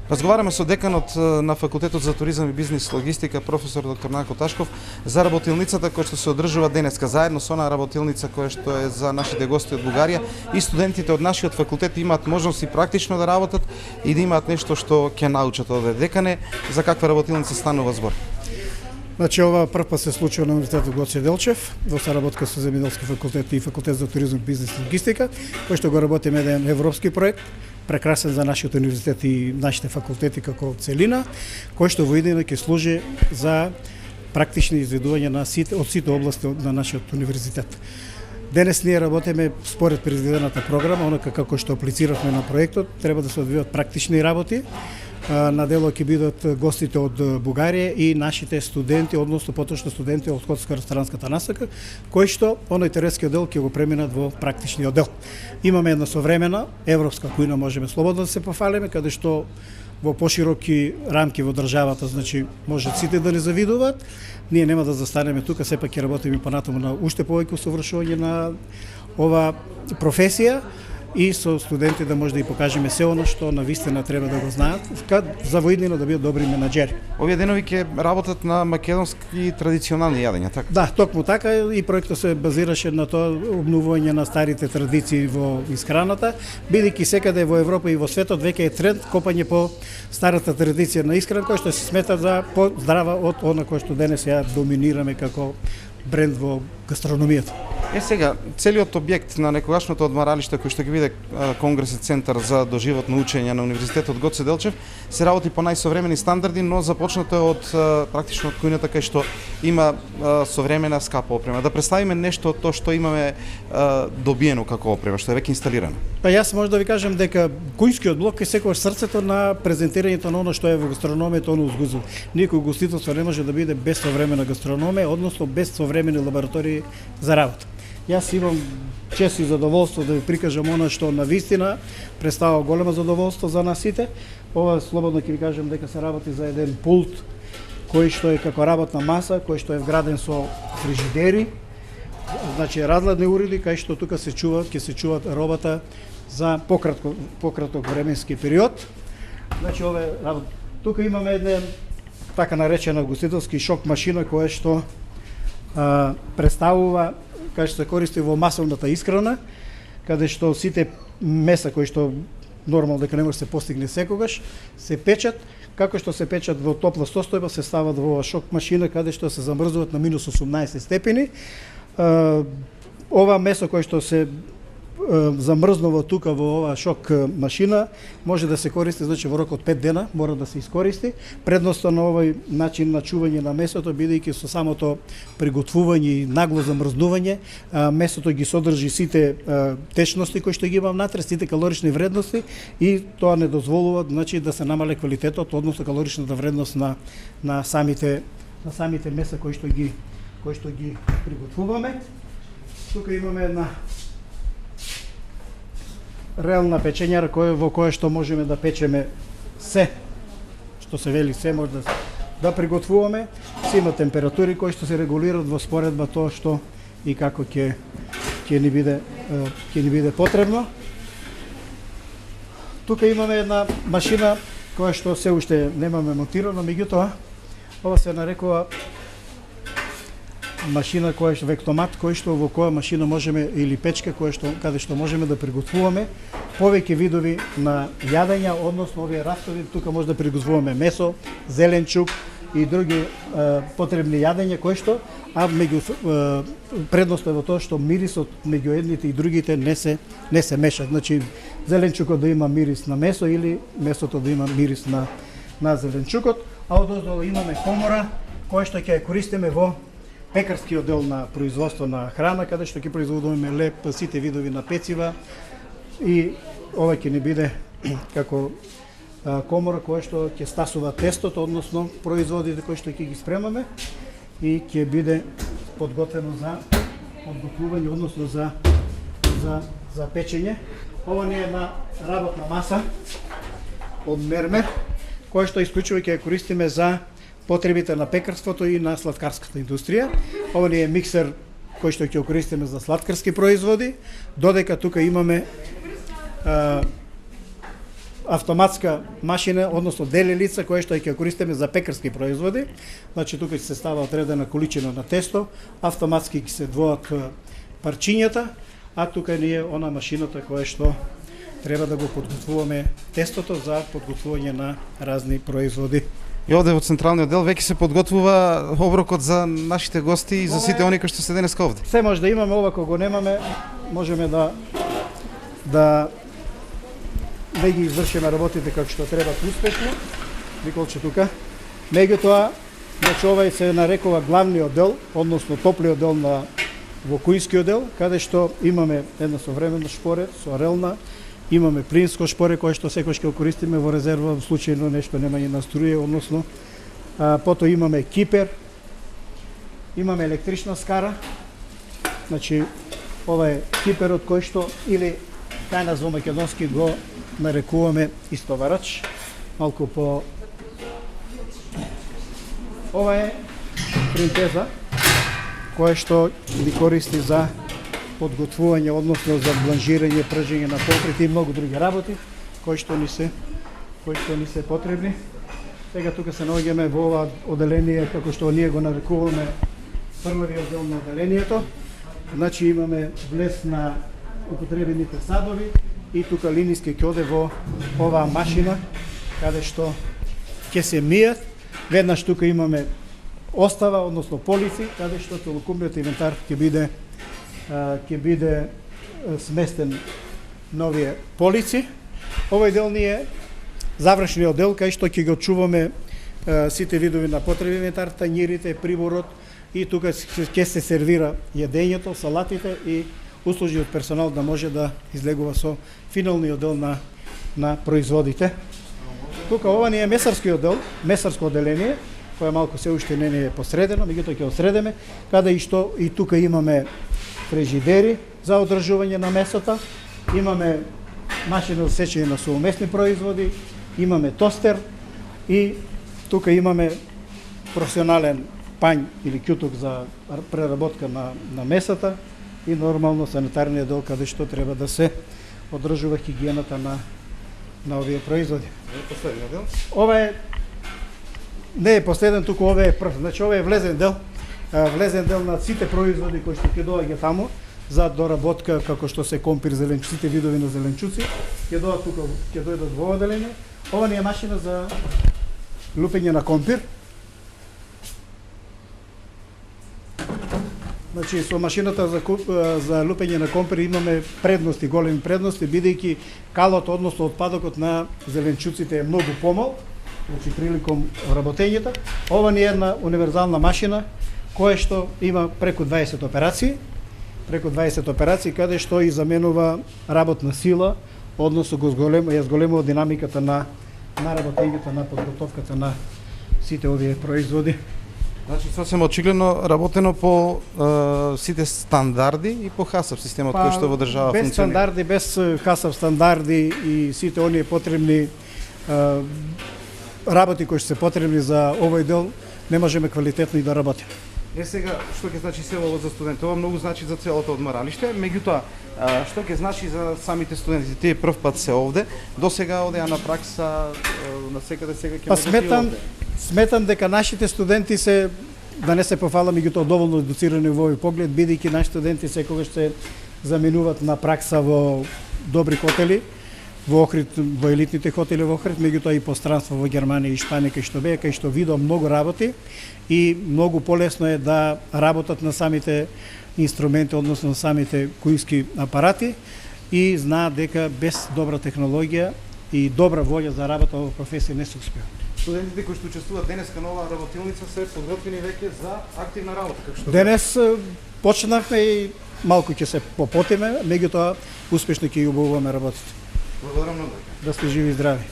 Разговараме со деканот на Факултетот за туризам и бизнис логистика, професор доктор Нако Ташков, за работилницата која што се одржува денеска, заедно со онаа работилница која што е за нашите гости од Бугарија, и студентите од нашиот факултет имаат можност и практично да работат и да имаат нешто што ќе научат од декане. За каква работилница станува збор? Значи, ова прв пат се случува на Универзитетот Гоце Делчев, во соработка со Земјоделски факултет и Факултет за туризам и бизнис логистика, кој што го работиме еден европски проект, прекрасен за нашиот универзитет и нашите факултети како целина, кој што во идеја ќе служи за практични изведувања од сите области на нашиот универзитет. Денес ние работиме според предвидената програма, онака како што аплициравме на проектот, треба да се одвијат практични работи. На дело ќе бидат гостите од Бугарија и нашите студенти, односно поточно студенти од хотелско-ресторанската насока, кои што оној теоретскиот дел ќе го преминат во практичниот дел. Имаме една современа европска кујна, можеме слободно да се пофалиме, каде што во пошироки рамки во државата, значи може сите да не завидуваат. Ние нема да застанеме тука, сепак ќе работиме понатаму на уште повеќе усовршување на ова професија и со студенти да може да ја покажеме се оно што навистина треба да го знаат, за воиднина да бидат добри менаџери. Овие денови ќе работат на македонски традиционални јадења, така? Да, токму така, и проектот се базираше на тоа обновување на старите традиции во исхраната, бидејќи секаде во Европа и во светот веќе е тренд копање по старата традиција на исхрана, која што се смета за поздрава од она која што денес ја доминираме како бренд во гастрономијата. Сега, целиот објект на некогашното одмаралиште кој што ќе биде конгресен центар за доживотно учење на Универзитетот Гоце Делчев се работи по најсовремени стандарди, но започнато е од практично од кујната кај што има современа скапа опрема. Да представиме нешто од тоа што имаме добиено како опрема, што е веќе инсталирано. Па јас може да ви кажам дека кујнскиот блок е секогаш срцето на презентирањето на оно што е во гастрономијата, оно узгузил. Никој гостителство не може да биде без современа гастрономија, односно без современи лаборатории за работа. Јас имам чест и задоволство да ви прикажам она што навистина представува големо задоволство за нас сите. Ова слободно ќе ви кажам дека се работи за еден пулт кој што е како работна маса, кој што е вграден со фрижидери, значи разладни уреди кај што тука ќе се чуваат робата за пократок временски период. Значи ове тука имаме една така наречена гостителски шок машина која што представува, каде што се користи во масовната исхрана, каде што сите меса кои што нормално дека не може се постигне секогаш, се печат, како што се печат во топла состојба, се стават во шок машина каде што се замрзуваат на минус 18 степени. Ова месо кое што се замрзнува тука во ова шок машина може да се користи, значи во рок од 5 дена мора да се искористи. Предноста на овој начин на чување на месото, бидејќи со самото приготвување и нагло замрзнување, месото ги содржи сите течности кои што ги има внатре, сите калорични вредности, и тоа не дозволува, значи, да се намале квалитетот, односно калоричната вредност на самите меса кои што ги приготвуваме. Тука имаме една реална печењара во која што можеме да печеме се, што се вели се може да приготвуваме. Се има температури кои што се регулираат во споредба тоа што и како ќе ни биде потребно. Тука имаме една машина која што се уште немаме монтирана, меѓутоа ова се нарекува машина која што вектомат, кој што во која машина можеме, или печка каде што можеме да приготвуваме повеќе видови на јадења, односно овие растови. Тука може да приготвуваме месо, зеленчук и други потребни јадења кои што, предноста е во тоа што мирисот меѓу едните и другите не се меша. Значи зеленчукот да има мирис на месо или месото да има мирис на зеленчукот, а одоздолу имаме комора која што ќе ја користиме во пекарскиот дел на производство на храна, каде што ќе производуваме леп, сите видови на пецива, и ова ќе ни биде како комора која што ќе стасува тестото, односно производите кои што ќе ги спремаме, и ќе биде подготвено за подготвување, односно за печење. Ова не е една работна маса од мермер, која што исклучува ќе ја користиме за потребите на пекарството и на сладкарската индустрија. Ова е миксер кој што ќе користиме за сладкарски производи, додека тука имаме автоматска машина, односно делилица која што ќе користиме за пекарски производи. Значи тука ќе се става одредена количина на тесто, автоматски ќе се двоат парчињата, а тука ни е она машината која што треба да го подготвуваме тестото за подготвување на разни производи. И овде во централниот дел веќе се подготвува оброкот за нашите гости и за сите оние кои што се денеска овде. Се може да имаме, ова кога го немаме, можеме да ги извршиме работите како што треба успешно. Николче тука. Меѓутоа, значи ова се нарекува главниот дел, односно топлиот дел во кујскиот дел, каде што имаме една современа шпоре со релна, имаме плинско шпоре кое што секој ќе го користиме во резерва во случајно нешто немање на струја, односно потоа имаме кипер, имаме електрична скара. Значи ова е киперот кој што или кај нас во македонски го нарекуваме истоварач, малку по. Ова е принтеза која што ги користи за подготвување, односно за бланжирање, пржење на покрит и многу други работи кои што ни се потребни. Сега тука се наоѓаме во ова оделение како што ние го нарекуваме првиот дел на оделението. Значи имаме влез на употребените садови и тука линиски ќе оде во оваа машина каде што ќе се мијат. Веднаш тука имаме остава, односно полици, каде што целокупниот инвентар ќе биде сместен на овие полици. Овој дел ни е завршниот дел кај што ќе го чуваме сите видови на потреби инвентар, тањирите, приборот и тука ќе се сервира јадењето, салатите и услужниот персонал да може да излегува со финалниот дел на производите. Тука ова ни е месарскиот дел, месарско оделение, која малку се уште не е посредено, меѓутоа ќе осредеме, каде и тука имаме фрижидери за одржување на месото, имаме машина за сечење на сууместни производи, имаме тостер и тука имаме професионален пањ или кјуток за преработка на месата и нормално санитарниот дел каде што треба да се одржува хигиената на овие производи. Последниот дел? Ова не е последен, туку ова е прв. Значи ова е влезен дел на сите производи кои што ќе доаѓа таму за доработка како што се компир, сите видови на зеленчуци, ќе дојдат во оделение. Ова не е машина за лупење на компир. Значи со машината за лупење на компир имаме предности, големи предности, бидејќи калот, односно отпадокот на зеленчуците е многу помал, значи приликом вработењето. Ова не е една универзална машина која што има преку 20 операции, каде што и заменува работна сила, односно ја зголемува динамиката на работењето, на подготовката на сите овие производи. Значи сосем очигледно работено по сите стандарди и по ХАСАП системот кој што во држава функционира. Без стандарди, без ХАСАП стандарди и сите оние потребни работи кои се потребни за овој дел, не можеме квалитетно и да работиме. Сега, што ќе значи се ово за студентите? Ова многу значи за целото одморалиште, меѓутоа, што ќе значи за самите студенти? Тие прв пат се овде, до сега одеа на пракса, на секаде сега ќе можат и сметам дека нашите студенти се, да не се пофалам, меѓутоа доволно едуцирани во овој поглед, бидејќи нашите студенти секогаш се заменуваат на пракса во добри хотели, во Охрид, во елитните хотели во Охрид, меѓутоа и по странство во Германија и Шпанија, кај што беа, кај што видов многу работи и многу полесно е да работат на самите инструменти, односно на самите кујски апарати и знаат дека без добра технологија и добра волја за работа во професија не се успеа. Студентите кои што учествуваат денеска на оваа работилница се подготвени веќе за активна работа, како што денес почнавме и малку ќе се попотиме, меѓутоа успешно ќе ја убавуваме работите. Благодарам многу. Да сте живи и здрави.